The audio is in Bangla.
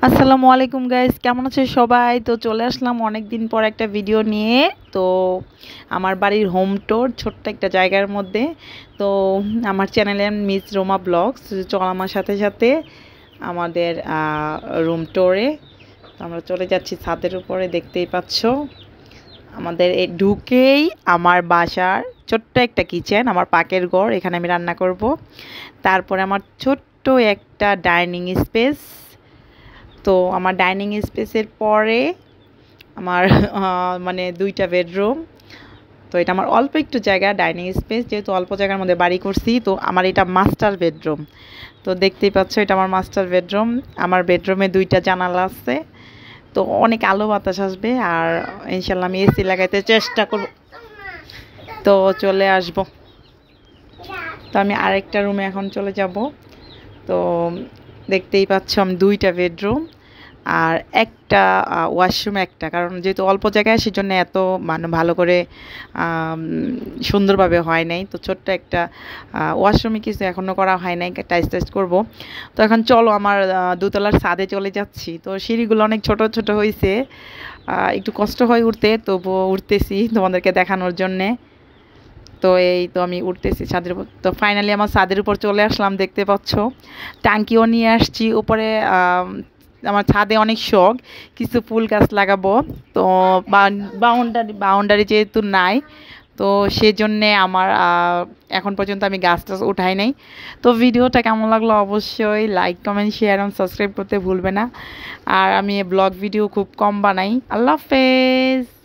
আসসালামু আলাইকুম গাইস, কেমন আছে সবাই? তো চলে আসলাম অনেক দিন পর একটা ভিডিও নিয়ে। তো আমার বাড়ির হোম ট্যুর ছোট্ট একটা জায়গার মধ্যে। তো আমার চ্যানেলে মিস রোমা ব্লগস, চল আমার সাথে সাথে আমাদের রুম ট্যুরে। তো আমরা চলে যাচ্ছি ছাদের উপরে, দেখতেই পাচ্ছ। আমাদের এই ঢুকেই আমার বাসার ছোট্ট একটা কিচেন, আমার পাকের ঘর, এখানে আমি রান্না করব। তারপরে আমার ছোট্ট একটা ডাইনিং স্পেস। তো আমার ডাইনিং স্পেসের পরে আমার মানে 2টা বেডরুম। তো এটা আমার অল্প একটু জায়গা ডাইনিং স্পেস, যেহেতু অল্প জায়গার মধ্যে বাড়ি করছি। তো আমার এটা মাস্টার বেডরুম। তো দেখতেই পাচ্ছ, এটা আমার মাস্টার বেডরুম। আমার বেডরুমে 2টা জানালা আছে, তো অনেক আলো বাতাস আসবে। আর ইনশাল্লাহ আমি এসি লাগাইতে চেষ্টা করব, তো চলে আসব। তো আমি আরেকটা রুমে এখন চলে যাব। তো দেখতেই পাচ্ছ, আমি 2টা বেডরুম আর একটা ওয়াশরুম একটা, কারণ যেহেতু অল্প জায়গায় সেজন্য এত মানে ভালো করে সুন্দরভাবে হয় নাই। তো ছোট্ট একটা ওয়াশরুমে কিছু এখনও করা হয় নাই, টাইস টাইস করবো। তো এখন চলো আমার দোতলার ছাদে চলে যাচ্ছি। তো সিঁড়িগুলো অনেক ছোট ছোট হয়েছে, একটু কষ্ট হয় উঠতে, তবুও উঠতেছি তোমাদেরকে দেখানোর জন্যে। তো এই তো আমি উঠতেছি ছাদের উপর। তো ফাইনালি আমার ছাদের উপর চলে আসলাম, দেখতে পাচ্ছ। ট্যাঙ্কিও নিয়ে আসছি উপরে। আমার ছাদে অনেক শখ কিছু ফুল গাছ লাগাবো। তো বাউন্ডারি যেহেতু নাই, তো সেজন্যে আমার এখন পর্যন্ত আমি গাছ টাছ উঠাই নাই। তো ভিডিওটা কেমন লাগলো অবশ্যই লাইক কমেন্ট শেয়ার এবং সাবস্ক্রাইব করতে ভুলবে না। আর আমি ব্লগ ভিডিও খুব কম বানাই। আল্লাহ হাফেজ।